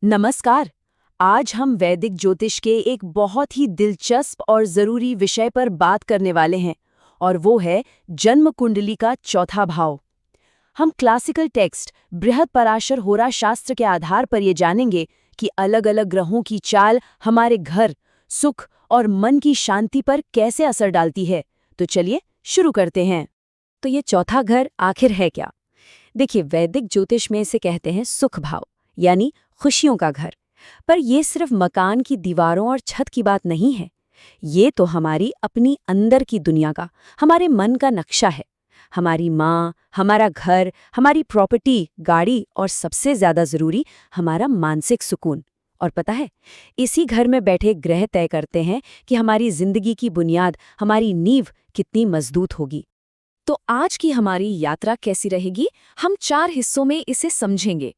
नमस्कार। आज हम वैदिक ज्योतिष के एक बहुत ही दिलचस्प और ज़रूरी विषय पर बात करने वाले हैं और वो है जन्म कुंडली का चौथा भाव। हम क्लासिकल टेक्स्ट बृहत्पराशर होरा शास्त्र के आधार पर ये जानेंगे कि अलग-अलग ग्रहों की चाल हमारे घर, सुख और मन की शांति पर कैसे असर डालती है। तो चलिए शुरू करते हैं। तो ये चौथा घर आखिर है क्या? देखिए, वैदिक ज्योतिष में इसे कहते हैं सुख भाव, यानी खुशियों का घर। पर ये सिर्फ मकान की दीवारों और छत की बात नहीं है। ये तो हमारी अपनी अंदर की दुनिया का, हमारे मन का नक्शा है। हमारी माँ, हमारा घर, हमारी प्रॉपर्टी, गाड़ी और सबसे ज्यादा जरूरी हमारा मानसिक सुकून। और पता है, इसी घर में बैठे ग्रह तय करते हैं कि हमारी जिंदगी की बुनियाद, हमारी नींव कितनी मजबूत होगी। तो आज की हमारी यात्रा कैसी रहेगी? हम 4 हिस्सों में इसे समझेंगे।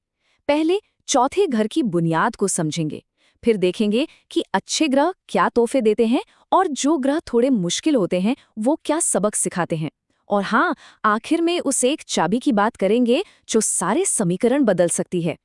पहले चौथे घर की बुनियाद को समझेंगे, फिर देखेंगे कि अच्छे ग्रह क्या तोहफे देते हैं और जो ग्रह थोड़े मुश्किल होते हैं वो क्या सबक सिखाते हैं। और हाँ, आखिर में उस एक चाबी की बात करेंगे जो सारे समीकरण बदल सकती है।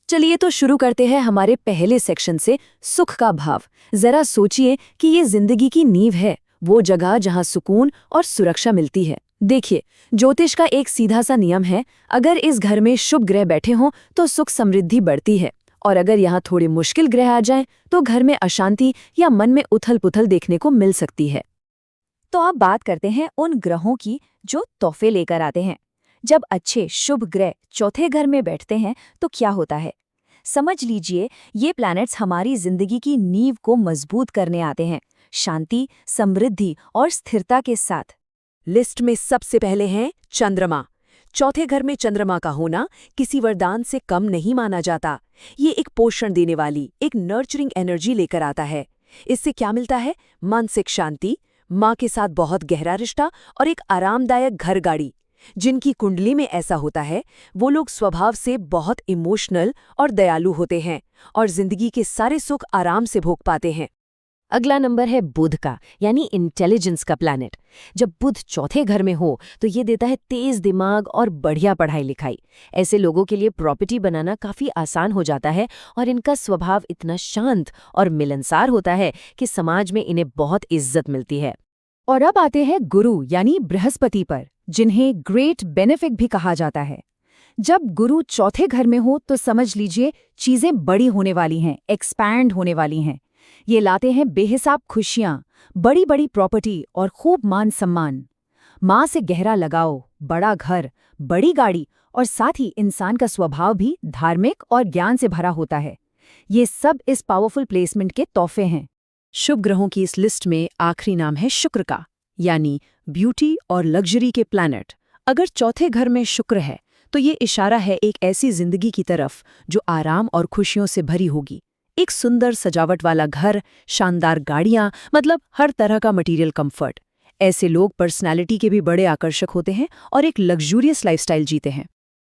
चलिए तो शुरू करते हैं हमारे पहले सेक्शन से, सुख का भाव। जरा सोचिए कि ये जिंदगी की नींव है, वो जगह जहां सुकून और सुरक्षा मिलती है। देखिए, ज्योतिष का एक सीधा सा नियम है, अगर इस घर में शुभ ग्रह बैठे हों तो सुख समृद्धि बढ़ती है, और अगर यहाँ थोड़े मुश्किल ग्रह आ जाएं तो घर में अशांति या मन में उथल-पुथल देखने को मिल सकती है। तो अब बात करते हैं उन ग्रहों की जो तोहफे लेकर आते हैं। जब अच्छे शुभ ग्रह चौथे घर में बैठते हैं तो क्या होता है? समझ लीजिए, ये प्लैनेट्स हमारी जिंदगी की नींव को मजबूत करने आते हैं, शांति, समृद्धि और स्थिरता के साथ। लिस्ट में सबसे पहले हैं चंद्रमा। चौथे घर में चंद्रमा का होना किसी वरदान से कम नहीं माना जाता। ये एक पोषण देने वाली, एक नर्चरिंग एनर्जी लेकर आता है। इससे क्या मिलता है? मानसिक शांति, माँ के साथ बहुत गहरा रिश्ता और एक आरामदायक घर गाड़ी। जिनकी कुंडली में ऐसा होता है, वो लोग स्वभाव से बहुत इमोशनल और दयालु होते हैं और जिंदगी के सारे सुख आराम से भोग पाते हैं। अगला नंबर है बुध का, यानी इंटेलिजेंस का प्लैनेट। जब बुध चौथे घर में हो तो ये देता है तेज दिमाग और बढ़िया पढ़ाई लिखाई। ऐसे लोगों के लिए प्रॉपर्टी बनाना काफी आसान हो जाता है और इनका स्वभाव इतना शांत और मिलनसार होता है कि समाज में इन्हें बहुत इज्जत मिलती है। और अब आते हैं गुरु यानी बृहस्पति पर, जिन्हें ग्रेट बेनिफिक भी कहा जाता है। जब गुरु चौथे घर में हो तो समझ लीजिए चीजें बड़ी होने वाली हैं, एक्सपैंड होने वाली हैं। ये लाते हैं बेहिसाब खुशियां, बड़ी बड़ी प्रॉपर्टी और खूब मान सम्मान। माँ से गहरा लगाव, बड़ा घर, बड़ी गाड़ी और साथ ही इंसान का स्वभाव भी धार्मिक और ज्ञान से भरा होता है। ये सब इस पावरफुल प्लेसमेंट के तोहफे हैं। शुभ ग्रहों की इस लिस्ट में आखिरी नाम है शुक्र का, यानी ब्यूटी और लग्जरी के प्लैनेट। अगर चौथे घर में शुक्र है तो ये इशारा है एक ऐसी जिंदगी की तरफ जो आराम और खुशियों से भरी होगी। एक सुंदर सजावट वाला घर, शानदार गाड़ियां, मतलब हर तरह का मटेरियल कंफर्ट। ऐसे लोग पर्सनालिटी के भी बड़े आकर्षक होते हैं और एक लग्जूरियस लाइफस्टाइल जीते हैं।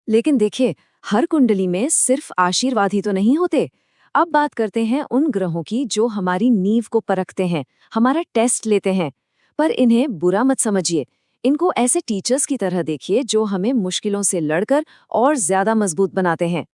लेकिन देखिए, हर कुंडली में सिर्फ आशीर्वाद ही तो नहीं होते। अब बात करते हैं उन ग्रहों की जो हमारी नींव को परखते हैं, हमारा टेस्ट लेते हैं। पर इन्हें बुरा मत समझिए, इनको ऐसे टीचर्स की तरह देखिए जो हमें मुश्किलों से लड़कर और ज्यादा मजबूत बनाते हैं।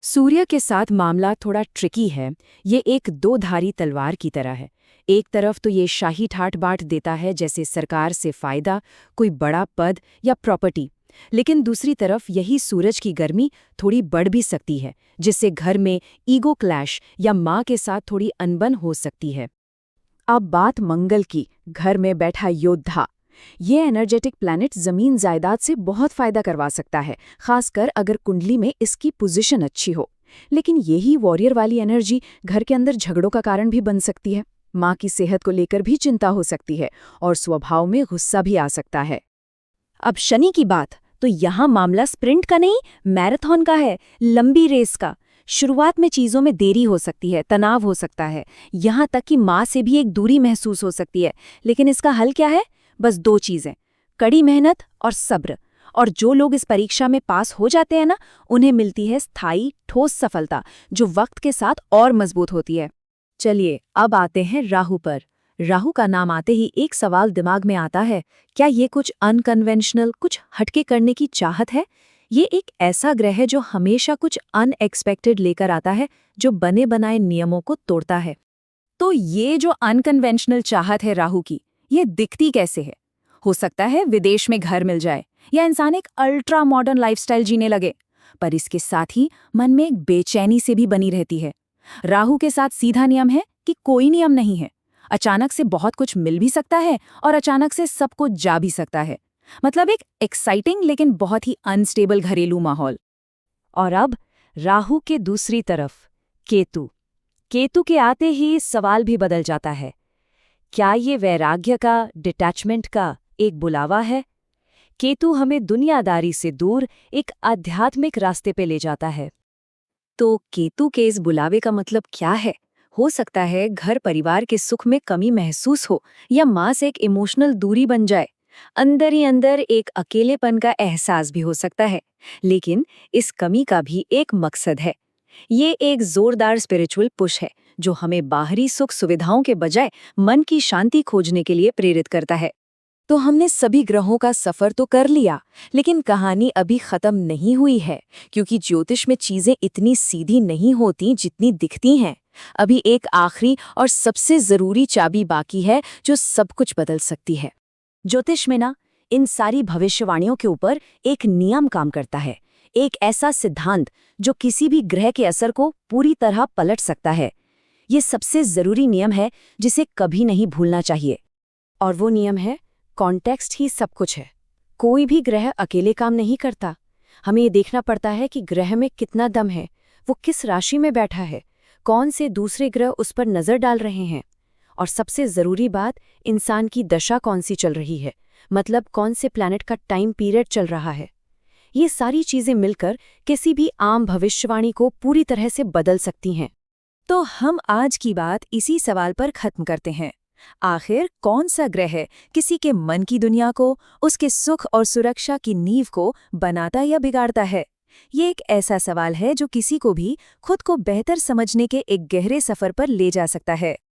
सूर्य के साथ मामला थोड़ा ट्रिकी है। ये एक दो-धारी तलवार की तरह है। एक तरफ तो ये शाही ठाट बाट देता है, जैसे सरकार से फायदा, कोई बड़ा पद या प्रॉपर्टी। लेकिन दूसरी तरफ यही सूरज की गर्मी थोड़ी बढ़ भी सकती है, जिससे घर में ईगो क्लैश या माँ के साथ थोड़ी अनबन हो सकती है। अब बात मंगल की, घर में बैठा योद्धा। ये एनर्जेटिक प्लैनेट जमीन जायदाद से बहुत फायदा करवा सकता है, खासकर अगर कुंडली में इसकी पोजीशन अच्छी हो। लेकिन यही वॉरियर वाली एनर्जी घर के अंदर झगड़ों का कारण भी बन सकती है। माँ की सेहत को लेकर भी चिंता हो सकती है और स्वभाव में गुस्सा भी आ सकता है। अब शनि की बात, तो यहाँ मामला स्प्रिंट का नहीं, मैराथन का है, लंबी रेस का। शुरुआत में चीजों में देरी हो सकती है, तनाव हो सकता है, यहाँ तक कि माँ से भी एक दूरी महसूस हो सकती है। लेकिन इसका हल क्या है? बस 2 चीजें, कड़ी मेहनत और सब्र। और जो लोग इस परीक्षा में पास हो जाते हैं ना, उन्हें मिलती है स्थायी ठोस सफलता, जो वक्त के साथ और मजबूत होती है। चलिए अब आते हैं राहु पर। राहु का नाम आते ही एक सवाल दिमाग में आता है, क्या ये कुछ अनकन्वेंशनल, कुछ हटके करने की चाहत है, ये एक ऐसा ग्रह है जो हमेशा कुछ अनएक्सपेक्टेड लेकर आता है, जो बने बनाए नियमों को तोड़ता है। तो ये जो अनकन्वेंशनल चाहत है राहु की, ये दिखती कैसे है? हो सकता है विदेश में घर मिल जाए या इंसान एक अल्ट्रा मॉडर्न लाइफस्टाइल जीने लगे, पर इसके साथ ही मन में एक बेचैनी से भी बनी रहती है। राहु के साथ सीधा नियम है कि कोई नियम नहीं है। अचानक से बहुत कुछ मिल भी सकता है और अचानक से सब कुछ जा भी सकता है। मतलब एक एक्साइटिंग लेकिन बहुत ही अनस्टेबल घरेलू माहौल। और अब राहु के दूसरी तरफ केतु। केतु के आते ही सवाल भी बदल जाता है। क्या ये वैराग्य का, डिटैचमेंट का एक बुलावा है? केतु हमें दुनियादारी से दूर एक आध्यात्मिक रास्ते पे ले जाता है। तो केतु के इस बुलावे का मतलब क्या है? हो सकता है घर परिवार के सुख में कमी महसूस हो या मां से एक इमोशनल दूरी बन जाए। अंदर ही अंदर एक अकेलेपन का एहसास भी हो सकता है। लेकिन इस कमी का भी एक मकसद है। ये एक जोरदार स्पिरिचुअल पुश है जो हमें बाहरी सुख सुविधाओं के बजाय मन की शांति खोजने के लिए प्रेरित करता है। तो हमने सभी ग्रहों का सफर तो कर लिया, लेकिन कहानी अभी खत्म नहीं हुई है, क्योंकि ज्योतिष में चीजें इतनी सीधी नहीं होती जितनी दिखती हैं। अभी एक आखिरी और सबसे जरूरी चाबी बाकी है जो सब कुछ बदल सकती है। ज्योतिष में ना, इन सारी भविष्यवाणियों के ऊपर एक नियम काम करता है, एक ऐसा सिद्धांत जो किसी भी ग्रह के असर को पूरी तरह पलट सकता है। ये सबसे जरूरी नियम है जिसे कभी नहीं भूलना चाहिए। और वो नियम है, कॉन्टेक्स्ट ही सब कुछ है। कोई भी ग्रह अकेले काम नहीं करता। हमें ये देखना पड़ता है कि ग्रह में कितना दम है, वो किस राशि में बैठा है, कौन से दूसरे ग्रह उस पर नजर डाल रहे हैं, और सबसे जरूरी बात, इंसान की दशा कौन सी चल रही है, मतलब कौन से प्लैनेट का टाइम पीरियड चल रहा है। ये सारी चीजें मिलकर किसी भी आम भविष्यवाणी को पूरी तरह से बदल सकती हैं। तो हम आज की बात इसी सवाल पर खत्म करते हैं। आखिर कौन सा ग्रह किसी के मन की दुनिया को, उसके सुख और सुरक्षा की नींव को बनाता या बिगाड़ता है? ये एक ऐसा सवाल है जो किसी को भी खुद को बेहतर समझने के एक गहरे सफर पर ले जा सकता है।